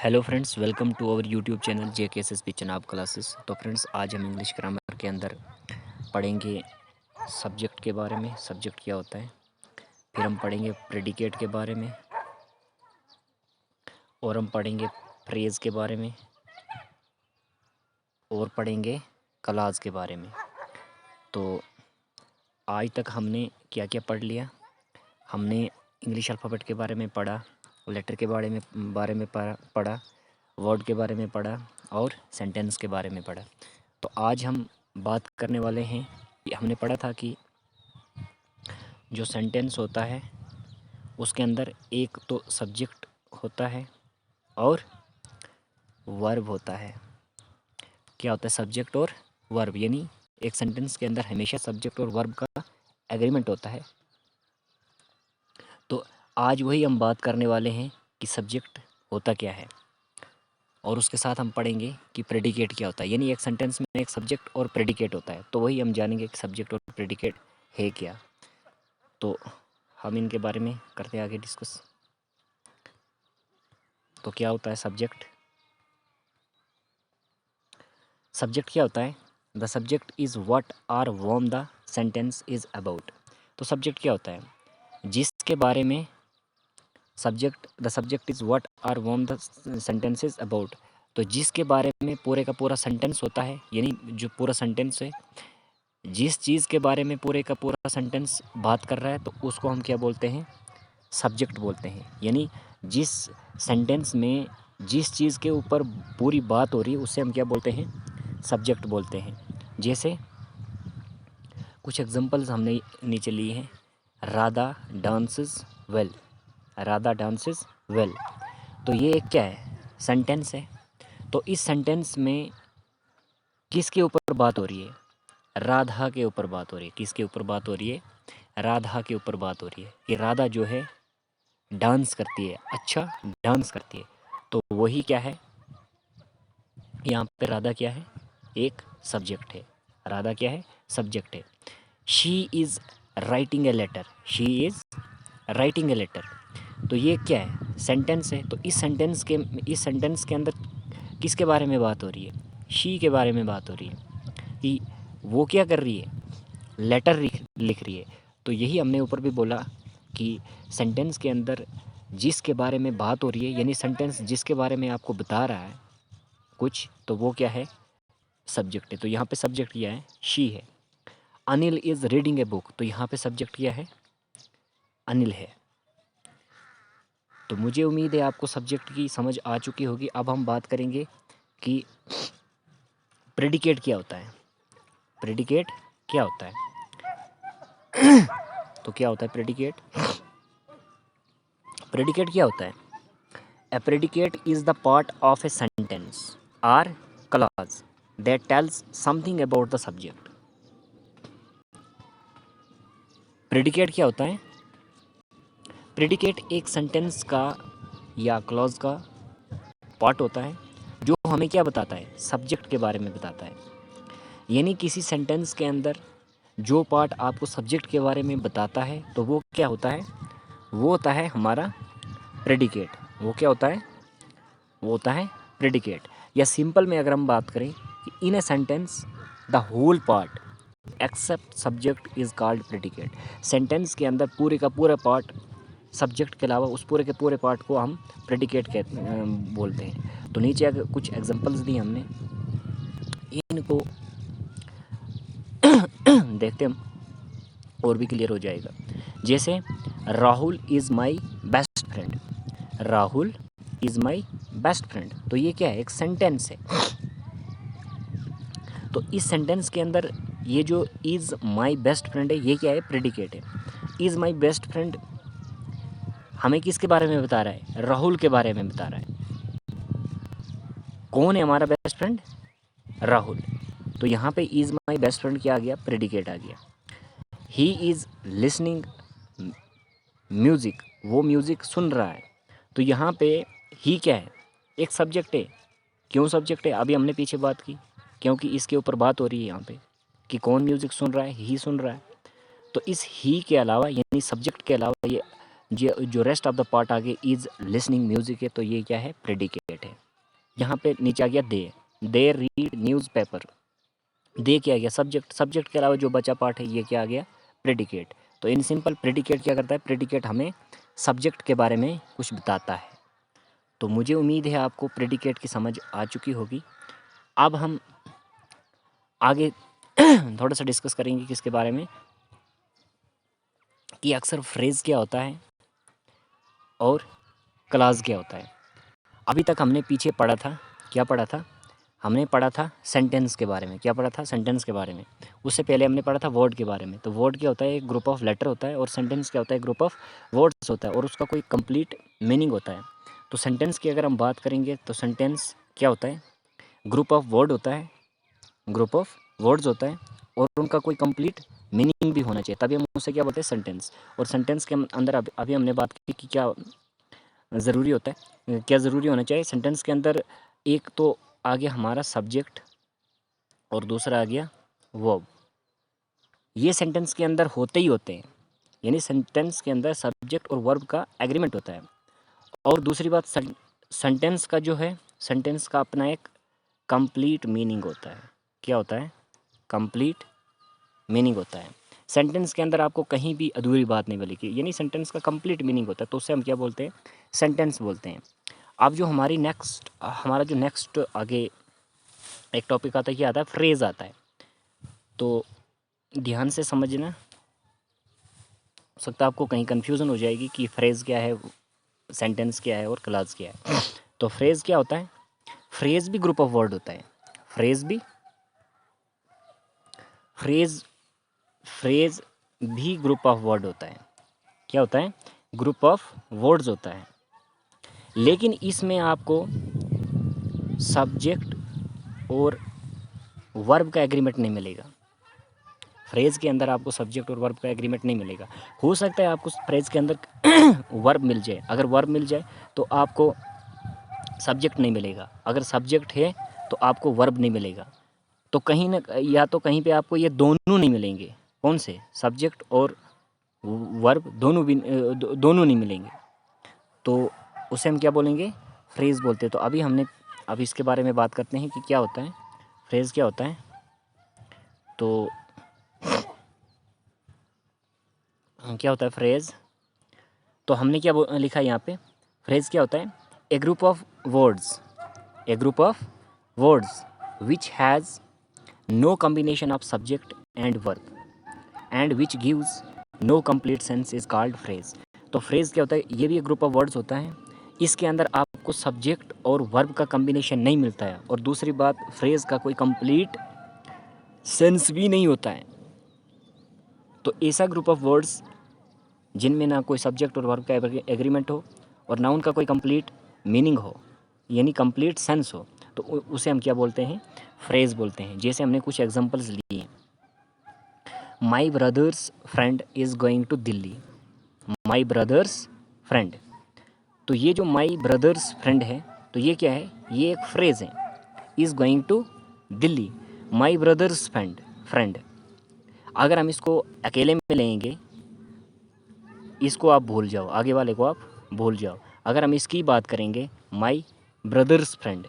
Hello friends, welcome to our YouTube channel JKSSP Chenab classes. तो friends, आज हम English grammar के अंदर पढ़ेंगे सब्जेक्ट के बारे में, सब्जेक्ट क्या होता है। फिर हम पढ़ेंगे प्रेडिकेट के बारे में, और हम पढ़ेंगे फ्रेज़ के बारे में, और पढ़ेंगे क्लॉज के बारे में। तो आज तक हमने क्या क्या पढ़ लिया। हमने इंग्लिश अल्फ़ाबेट के बारे में पढ़ा, लेटर के बारे में पढ़ा, वर्ड के बारे में पढ़ा, और सेंटेंस के बारे में पढ़ा। तो आज हम बात करने वाले हैं कि हमने पढ़ा था कि जो सेंटेंस होता है उसके अंदर एक तो सब्जेक्ट होता है और वर्ब होता है। क्या होता है सब्जेक्ट और वर्ब, यानी एक सेंटेंस के अंदर हमेशा सब्जेक्ट और वर्ब का एग्रीमेंट होता है। तो आज वही हम बात करने वाले हैं कि सब्जेक्ट होता क्या है, और उसके साथ हम पढ़ेंगे कि प्रेडिकेट क्या होता है। यानी एक सेंटेंस में एक सब्जेक्ट और प्रेडिकेट होता है, तो वही हम जानेंगे कि सब्जेक्ट और प्रेडिकेट है क्या। तो हम इनके बारे में करते हैं आगे डिस्कस। तो क्या होता है सब्जेक्ट? सब्जेक्ट क्या होता है? The subject is what or whom the sentence is about. तो सब्जेक्ट क्या होता है? जिसके बारे में the subject is what or whom the sentence is about. तो जिसके बारे में पूरे का पूरा सेंटेंस होता है, यानी जो पूरा सेंटेंस है, जिस चीज़ के बारे में पूरे का पूरा सेंटेंस बात कर रहा है, तो उसको हम क्या बोलते हैं? सब्जेक्ट बोलते हैं। यानी जिस सेंटेंस में जिस चीज़ के ऊपर पूरी बात हो रही है, उससे हम क्या बोलते हैं? सब्जेक्ट बोलते हैं। जैसे कुछ एग्जांपल्स हमने नीचे लिए हैं। Radha dances well. Radha dances well. तो ये एक क्या है? सेंटेंस है। तो इस सेंटेंस में किसके ऊपर बात हो रही है? राधा के ऊपर बात हो रही है। किसके ऊपर बात हो रही है? राधा के ऊपर बात हो रही है कि राधा जो है डांस करती है, अच्छा डांस करती है। तो वही क्या है, यहाँ पे राधा क्या है? एक सब्जेक्ट है। राधा क्या है? सब्जेक्ट है। She is writing a letter. She is writing a letter. तो ये क्या है? सेंटेंस है। तो इस सेंटेंस के अंदर किसके बारे में बात हो रही है? शी के बारे में बात हो रही है कि वो क्या कर रही है? लेटर लिख रही है। तो यही हमने ऊपर भी बोला कि सेंटेंस के अंदर जिसके बारे में बात हो रही है, यानी सेंटेंस जिसके बारे में आपको बता रहा है कुछ, तो वो क्या है? सब्जेक्ट है। तो यहाँ पे सब्जेक्ट क्या है? शी है। Anil is reading a book. तो यहाँ पे सब्जेक्ट क्या है? अनिल है। तो मुझे उम्मीद है आपको सब्जेक्ट की समझ आ चुकी होगी। अब हम बात करेंगे कि प्रेडिकेट क्या होता है। प्रेडिकेट क्या होता है? तो क्या होता है प्रेडिकेट? प्रेडिकेट क्या होता है? A predicate is the part of a sentence or clause that tells something about the subject. Predicate क्या होता है? प्रेडिकेट एक सेंटेंस का या क्लॉज का पार्ट होता है जो हमें क्या बताता है? सब्जेक्ट के बारे में बताता है। यानी किसी सेंटेंस के अंदर जो पार्ट आपको सब्जेक्ट के बारे में बताता है, तो वो क्या होता है? वो होता है हमारा प्रेडिकेट। वो क्या होता है? वो होता है प्रेडिकेट। या सिंपल में अगर हम बात करें कि in a sentence the whole part except subject is called predicate. Sentence के अंदर पूरे का पूरा पार्ट सब्जेक्ट के अलावा उस पूरे के पूरे पार्ट को हम प्रेडिकेट बोलते हैं। तो नीचे अगर कुछ एग्जांपल्स दिए हमने, इनको देखते हम और भी क्लियर हो जाएगा। जैसे Rahul is my best friend. Rahul is my best friend. तो ये क्या है? एक सेंटेंस है। तो इस सेंटेंस के अंदर ये जो इज़ माई बेस्ट फ्रेंड है, ये क्या है? प्रेडिकेट है। इज़ माई बेस्ट फ्रेंड हमें किसके बारे में बता रहा है? राहुल के बारे में बता रहा है। कौन है हमारा बेस्ट फ्रेंड? राहुल। तो यहाँ पे इज़ माई बेस्ट फ्रेंड क्या आ गया? प्रेडिकेट आ गया। He is listening music. वो म्यूज़िक सुन रहा है। तो यहाँ पे ही क्या है? एक सब्जेक्ट है। क्यों सब्जेक्ट है? अभी हमने पीछे बात की, क्योंकि इसके ऊपर बात हो रही है यहाँ पे कि कौन म्यूज़िक सुन रहा है? ही सुन रहा है। तो इस ही के अलावा, यानी सब्जेक्ट के अलावा, ये जो रेस्ट ऑफ द पार्ट आगे इज़ लिसनिंग म्यूज़िक है, तो ये क्या है, प्रेडिकेट है। यहाँ पे नीचे आ गया दे रीड न्यूज़पेपर, दे क्या आ गया, सब्जेक्ट के अलावा जो बचा पार्ट है ये क्या आ गया, प्रेडिकेट। तो इन सिंपल प्रेडिकेट क्या करता है, प्रेडिकेट हमें सब्जेक्ट के बारे में कुछ बताता है। तो मुझे उम्मीद है आपको प्रेडिकेट की समझ आ चुकी होगी। अब हम आगे थोड़ा सा डिस्कस करेंगे किसके बारे में, कि अक्सर फ्रेज़ क्या होता है और क्लॉज क्या होता है। अभी तक हमने पीछे पढ़ा था, क्या पढ़ा था, हमने पढ़ा था सेंटेंस के बारे में। क्या पढ़ा था, सेंटेंस के बारे में। उससे पहले हमने पढ़ा था वर्ड के बारे में। तो वर्ड क्या होता है, एक ग्रुप ऑफ लेटर होता है, और सेंटेंस क्या होता है, ग्रुप ऑफ वर्ड्स होता है, और उसका कोई कंप्लीट मीनिंग होता है। तो सेंटेंस की अगर हम बात करेंगे तो सेंटेंस क्या होता है, ग्रुप ऑफ वर्ड होता है, ग्रुप ऑफ वर्ड्स होता है, और उनका कोई कंप्लीट मीनिंग भी होना चाहिए, तभी हम उसे क्या बोलते हैं, सेंटेंस। और सेंटेंस के अंदर अभी हमने बात की कि क्या ज़रूरी होता है, क्या ज़रूरी होना चाहिए सेंटेंस के अंदर। एक तो आ गया हमारा सब्जेक्ट, और दूसरा आ गया वर्ब। ये सेंटेंस के अंदर होते ही होते हैं, यानी सेंटेंस के अंदर सब्जेक्ट और वर्ब का एग्रीमेंट होता है। और दूसरी बात, सेंटेंस का जो है, सेंटेंस का अपना एक कंप्लीट मीनिंग होता है। क्या होता है, कंप्लीट मीनिंग होता है। सेंटेंस के अंदर आपको कहीं भी अधूरी बात नहीं मिलेगी, यानी सेंटेंस का कंप्लीट मीनिंग होता है, तो उससे हम क्या बोलते हैं, सेंटेंस बोलते हैं। अब जो हमारा जो नेक्स्ट आगे एक टॉपिक आता है, क्या आता है, फ्रेज़ आता है। तो ध्यान से समझना, हो सकता है आपको कहीं कन्फ्यूज़न हो जाएगी कि फ्रेज़ क्या है, सेंटेंस क्या है और क्लॉज क्या है। तो फ्रेज़ क्या होता है, फ्रेज़ भी ग्रुप ऑफ वर्ड होता है, फ्रेज़ भी ग्रुप ऑफ वर्ड होता है। क्या होता है, ग्रुप ऑफ वर्ड्स होता है, लेकिन इसमें आपको सब्जेक्ट और वर्ब का एग्रीमेंट नहीं मिलेगा। फ्रेज़ के अंदर आपको सब्जेक्ट और वर्ब का एग्रीमेंट नहीं मिलेगा। हो सकता है आपको फ्रेज़ के अंदर वर्ब मिल जाए, अगर वर्ब मिल जाए तो आपको सब्जेक्ट नहीं मिलेगा, अगर सब्जेक्ट है तो आपको वर्ब नहीं मिलेगा। तो कहीं ना, या तो कहीं पे आपको ये दोनों नहीं मिलेंगे। कौन से, सब्जेक्ट और वर्ब दोनों नहीं मिलेंगे, तो उसे हम क्या बोलेंगे, फ्रेज़ बोलते हैं। तो अभी इसके बारे में बात करते हैं कि क्या होता है फ्रेज़, क्या होता है। तो क्या होता है फ्रेज़, तो हमने क्या लिखा है यहाँ पे, फ्रेज़ क्या होता है, a group of words which has no combination of subject and verb and which gives no complete sense is called phrase. तो फ्रेज़ क्या होता है, ये भी एक ग्रुप ऑफ वर्ड्स होता है, इसके अंदर आपको सब्जेक्ट और वर्ब का कॉम्बिनेशन नहीं मिलता है, और दूसरी बात, फ्रेज़ का कोई कंप्लीट सेंस भी नहीं होता है। तो ऐसा ग्रुप ऑफ वर्ड्स जिनमें ना कोई सब्जेक्ट और वर्ब का एग्रीमेंट हो, और ना उनका कोई कंप्लीट मीनिंग हो, यानी कंप्लीट सेंस हो, तो उसे हम क्या बोलते हैं, फ्रेज़ बोलते हैं। जैसे हमने कुछ एग्जांपल्स लिए हैं, my brother's friend is going to Delhi, my brother's friend. तो ये जो माई ब्रदर्स फ्रेंड है, तो ये क्या है, ये एक फ्रेज़ है, is going to Delhi, my brother's friend. अगर हम इसको अकेले में लेंगे, इसको आप भूल जाओ, आगे वाले को आप भूल जाओ। अगर हम इसकी बात करेंगे, माई ब्रदर्स फ्रेंड,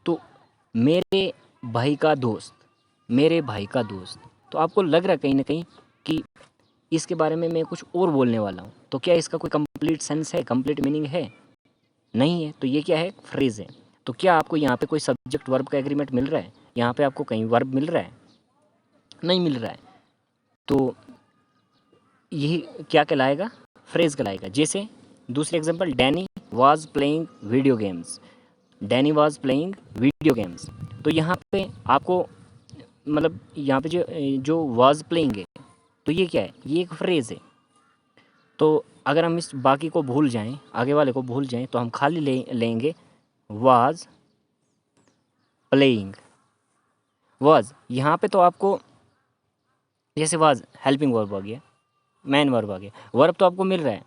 तो मेरे भाई का दोस्त, तो आपको लग रहा है कहीं ना कहीं कि इसके बारे में मैं कुछ और बोलने वाला हूँ। तो क्या इसका कोई कंप्लीट सेंस है, कंप्लीट मीनिंग है, नहीं है। तो ये क्या है, फ्रेज़ है। तो क्या आपको यहाँ पे कोई सब्जेक्ट वर्ब का एग्रीमेंट मिल रहा है, यहाँ पे आपको कहीं वर्ब मिल रहा है, नहीं मिल रहा है। तो यही क्या कहलाएगा, फ्रेज़ कहलाएगा। जैसे दूसरे example, Danny was playing video games. तो यहाँ पे आपको मतलब यहाँ पे जो वाज प्लेइंग है, तो ये क्या है, ये एक फ्रेज़ है। तो अगर हम इस बाकी को भूल जाएं, आगे वाले को भूल जाएं, तो हम खाली लेंगे वाज प्लेइंग। वाज यहाँ पे तो आपको, जैसे वाज हेल्पिंग वर्ब आ गया, मैन वर्ब आ गया, वर्ब तो आपको मिल रहा है,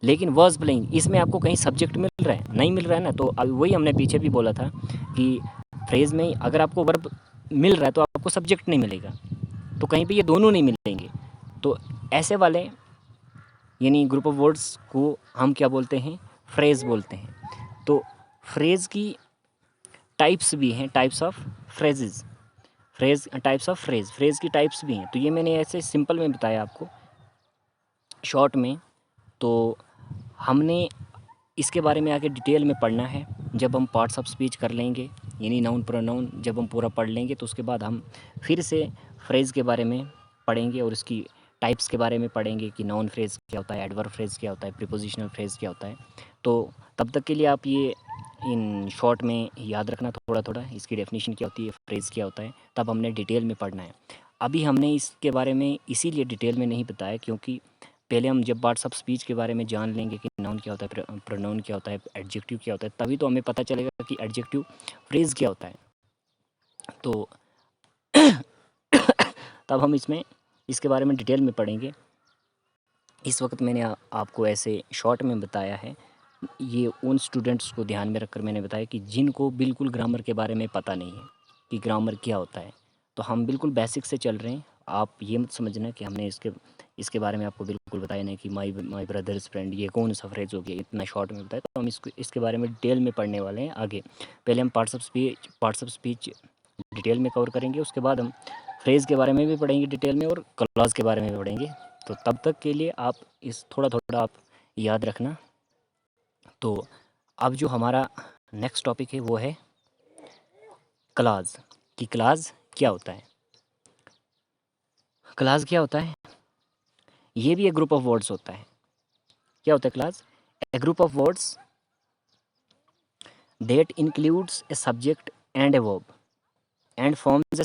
लेकिन वाज प्लेइंग इसमें आपको कहीं सब्जेक्ट मिल रहा है, नहीं मिल रहा है ना। तो वही हमने पीछे भी बोला था कि फ्रेज़ में अगर आपको वर्ब मिल रहा है तो आपको सब्जेक्ट नहीं मिलेगा, तो कहीं पे ये दोनों नहीं मिलेंगे। तो ऐसे वाले यानी ग्रुप ऑफ वर्ड्स को हम क्या बोलते हैं, फ्रेज़ बोलते हैं। तो फ्रेज़ की टाइप्स भी हैं, types of phrases, types of phrase की टाइप्स भी हैं। तो ये मैंने ऐसे सिंपल में बताया आपको शॉर्ट में। तो हमने इसके बारे में आगे डिटेल में पढ़ना है जब हम पार्ट्स ऑफ स्पीच कर लेंगे, यानी नाउन प्रोनाउन जब हम पूरा पढ़ लेंगे तो उसके बाद हम फिर से फ्रेज़ के बारे में पढ़ेंगे और इसकी टाइप्स के बारे में पढ़ेंगे कि नाउन फ्रेज़ क्या होता है, एडवर्ब फ्रेज़ क्या होता है, प्रीपोजिशनल फ्रेज़ क्या होता है। तो तब तक के लिए आप ये इन शॉर्ट में याद रखना थोड़ा थोड़ा, इसकी डेफिनेशन क्या होती है, फ्रेज़ क्या होता है, तब हमने डिटेल में पढ़ना है। अभी हमने इसके बारे में इसीलिए डिटेल में नहीं बताया क्योंकि पहले हम जब पार्ट्स ऑफ स्पीच के बारे में जान लेंगे कि नाउन क्या होता है, प्रोनाउन क्या होता है, एडजेक्टिव क्या होता है, तभी तो हमें पता चलेगा कि एडजेक्टिव फ्रेज़ क्या होता है। तो तब हम इसके बारे में डिटेल में पढ़ेंगे। इस वक्त मैंने आपको ऐसे शॉर्ट में बताया है। ये उन स्टूडेंट्स को ध्यान में रखकर मैंने बताया कि जिनको बिल्कुल ग्रामर के बारे में पता नहीं है कि ग्रामर क्या होता है। तो हम बिल्कुल बेसिक से चल रहे हैं। आप ये मत समझना कि हमने इसके बारे में आपको बिल्कुल बताया नहीं कि माई ब्रदर्स फ्रेंड ये कौन सा फ्रेज हो गया, इतना शॉर्ट में बताया। तो हम इसके बारे में डिटेल में पढ़ने वाले हैं आगे। पहले हम पार्ट्स ऑफ स्पीच डिटेल में कवर करेंगे, उसके बाद हम फ्रेज़ के बारे में भी पढ़ेंगे डिटेल में और क्लॉज के बारे में भी पढ़ेंगे। तो तब तक के लिए आप थोड़ा थोड़ा आप याद रखना। तो अब जो हमारा नेक्स्ट टॉपिक है वो है क्लाज, कि क्लाज क्या होता है। क्लाज क्या होता है, ये भी एक ग्रुप ऑफ वर्ड्स होता है। क्या होता है clause? A group of words that includes a subject and a verb and forms a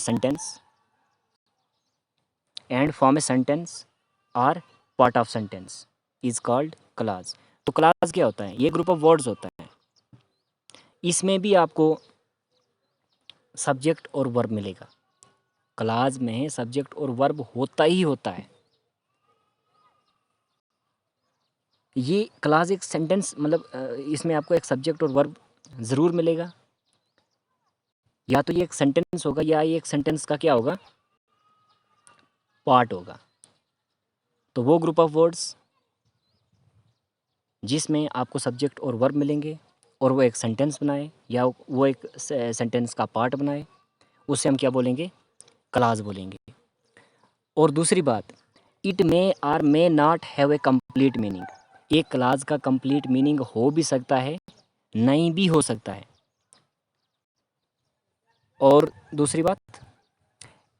sentence or part of sentence is called clause. तो क्लाज क्या होता है? ये ग्रुप ऑफ वर्ड्स होता है। इसमें भी आपको सब्जेक्ट और वर्ब मिलेगा। क्लाज में सब्जेक्ट और वर्ब होता ही होता है। ये क्लाज एक सेंटेंस मतलब इसमें आपको एक सब्जेक्ट और वर्ब ज़रूर मिलेगा। या तो ये एक सेंटेंस होगा या ये एक सेंटेंस का क्या होगा, पार्ट होगा। तो वो ग्रुप ऑफ वर्ड्स जिसमें आपको सब्जेक्ट और वर्ब मिलेंगे और वो एक सेंटेंस बनाए या वो एक सेंटेंस का पार्ट बनाए, उसे हम क्या बोलेंगे, क्लाज बोलेंगे। और दूसरी बात, it may or may not have a complete meaning. एक क्लाज का कंप्लीट मीनिंग हो भी सकता है, नहीं भी हो सकता है। और दूसरी बात,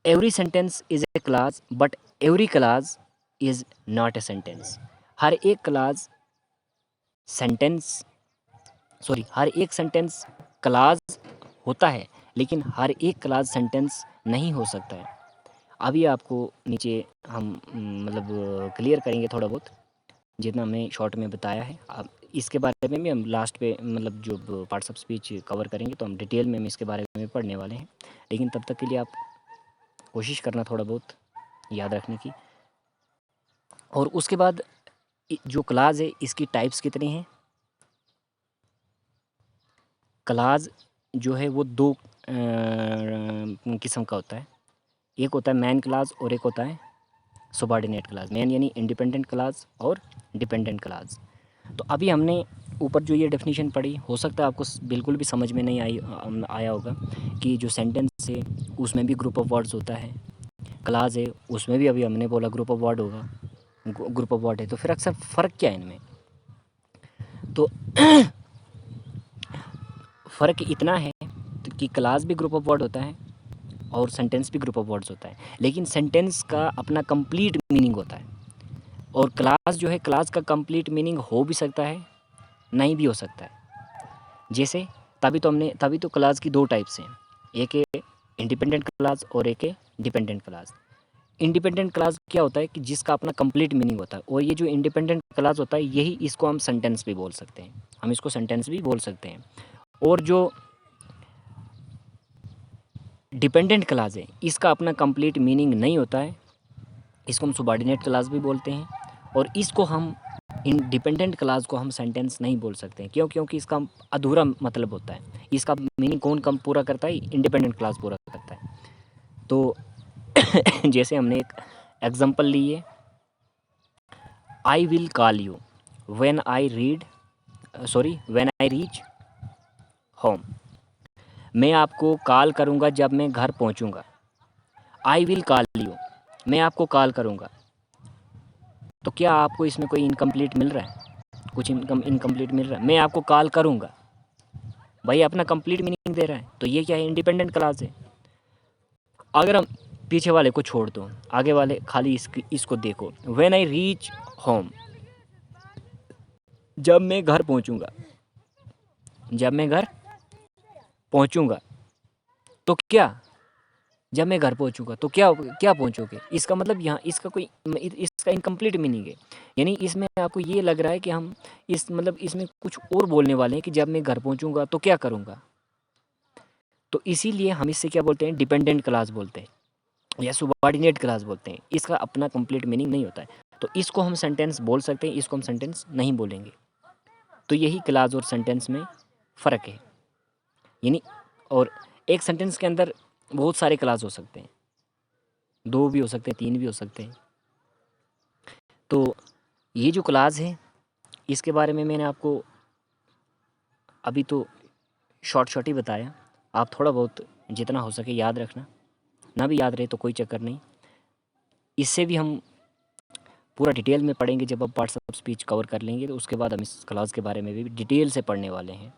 every sentence is a clause but every clause is not a sentence. हर एक क्लाज हर एक सेंटेंस क्लाज होता है, लेकिन हर एक क्लाज सेंटेंस नहीं हो सकता है। अभी आपको नीचे हम मतलब क्लियर करेंगे थोड़ा बहुत, जितना हमने शॉर्ट में बताया है। अब इसके बारे में भी हम लास्ट पे मतलब जो पार्ट्स ऑफ स्पीच कवर करेंगे तो हम डिटेल में हम इसके बारे में पढ़ने वाले हैं। लेकिन तब तक के लिए आप कोशिश करना थोड़ा बहुत याद रखने की। और उसके बाद जो क्लाज है इसकी टाइप्स कितनी हैं? क्लाज जो है वो दो किस्म का होता है। एक होता है मैन क्लाज और एक होता है सबॉर्डिनेट क्लाज। मैन यानी इंडिपेंडेंट क्लाज और डिपेंडेंट क्लाज। तो अभी हमने ऊपर जो ये डेफिनेशन पढ़ी, हो सकता है आपको बिल्कुल भी समझ में नहीं आया होगा कि जो सेंटेंस है उसमें भी ग्रुप ऑफ वर्ड्स होता है, क्लाज है उसमें भी अभी हमने बोला ग्रुप ऑफ वर्ड होगा, ग्रुप ऑफ वर्ड है। तो फिर अक्सर फ़र्क क्या है इनमें? तो फ़र्क इतना है कि क्लास भी ग्रुप ऑफ वर्ड होता है और सेंटेंस भी ग्रुप ऑफ वर्ड्स होता है, लेकिन सेंटेंस का अपना कंप्लीट मीनिंग होता है। और क्लास जो है, क्लास का कंप्लीट मीनिंग हो भी सकता है, नहीं भी हो सकता है। जैसे तभी तो क्लास की दो टाइप्स हैं, एक है इंडिपेंडेंट क्लास और एक है डिपेंडेंट क्लास। इंडिपेंडेंट क्लास क्या होता है कि जिसका अपना कंप्लीट मीनिंग होता है, और ये जो इंडिपेंडेंट क्लास होता है यही इसको हम सेंटेंस भी बोल सकते हैं, हम इसको सेंटेंस भी बोल सकते हैं। और जो डिपेंडेंट क्लास है इसका अपना कंप्लीट मीनिंग नहीं होता है, इसको हम सबॉर्डिनेट क्लास भी बोलते हैं। और इसको हम इंडिपेंडेंट क्लास को हम सेंटेंस नहीं बोल सकते हैं। क्यों? क्योंकि इसका अधूरा मतलब होता है। इसका मीनिंग कौन कम पूरा करता है? इंडिपेंडेंट क्लास पूरा करता है। तो जैसे हमने एक एग्जांपल ली है, I will call you when I reach home. मैं आपको कॉल करूँगा जब मैं घर पहुँचूँगा। आई विल कॉल यू, मैं आपको कॉल करूँगा। तो क्या आपको इसमें कोई इनकम्प्लीट मिल रहा है? कुछ इनकम्प्लीट मिल रहा है? मैं आपको कॉल करूँगा, भाई अपना कंप्लीट मीनिंग दे रहा है। तो ये क्या है? इंडिपेंडेंट क्लास है। अगर हम पीछे वाले को छोड़ दो, आगे वाले खाली इसको देखो। व्हेन आई रीच होम, जब मैं घर पहुंचूंगा। जब मैं घर पहुंचूंगा तो क्या? जब मैं घर पहुंचूंगा तो क्या क्या पहुंचोगे? इसका मतलब यहाँ इसका इनकम्प्लीट मीनिंग है। यानी इसमें आपको ये लग रहा है कि हम इसमें कुछ और बोलने वाले हैं कि जब मैं घर पहुंचूंगा तो क्या करूँगा। तो इसीलिए हम इससे क्या बोलते हैं? डिपेंडेंट क्लास बोलते हैं या सुबॉर्डिनेट क्लास बोलते हैं। इसका अपना कंप्लीट मीनिंग नहीं होता है। तो इसको हम सेंटेंस बोल सकते हैं, इसको हम सेंटेंस नहीं बोलेंगे। तो यही क्लास और सेंटेंस में फ़र्क है। यानी और एक सेंटेंस के अंदर बहुत सारे क्लास हो सकते हैं, 2 भी हो सकते हैं, 3 भी हो सकते हैं। तो ये जो क्लास है इसके बारे में मैंने आपको अभी तो शॉर्ट ही बताया। आप थोड़ा बहुत जितना हो सके याद रखना, ना भी याद रहे तो कोई चक्कर नहीं। इससे भी हम पूरा डिटेल में पढ़ेंगे जब हम पार्ट्स ऑफ स्पीच कवर कर लेंगे। तो उसके बाद हम इस क्लास के बारे में भी डिटेल से पढ़ने वाले हैं,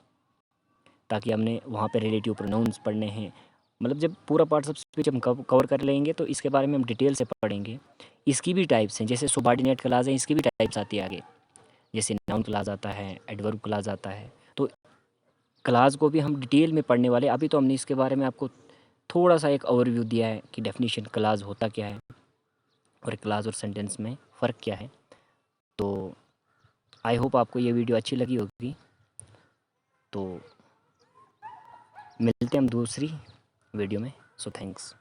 ताकि हमने वहाँ पे रिलेटिव प्रोनाउंस पढ़ने हैं। मतलब जब पूरा पार्ट्स ऑफ स्पीच हम कवर कर लेंगे तो इसके बारे में हम डिटेल से पढ़ेंगे। इसकी भी टाइप्स हैं, जैसे सुबॉर्डिनेट क्लास है, इसकी भी टाइप्स आती है आगे, जैसे नाउन क्लास आता है, एडवर्ब क्लास आता है। तो क्लास को भी हम डिटेल में पढ़ने वाले। अभी तो हमने इसके बारे में आपको थोड़ा सा एक ओवरव्यू दिया है कि डेफिनेशन क्लास होता क्या है और क्लास और सेंटेंस में फ़र्क क्या है। तो आई होप आपको ये वीडियो अच्छी लगी होगी। तो मिलते हैं हम दूसरी वीडियो में। So thanks.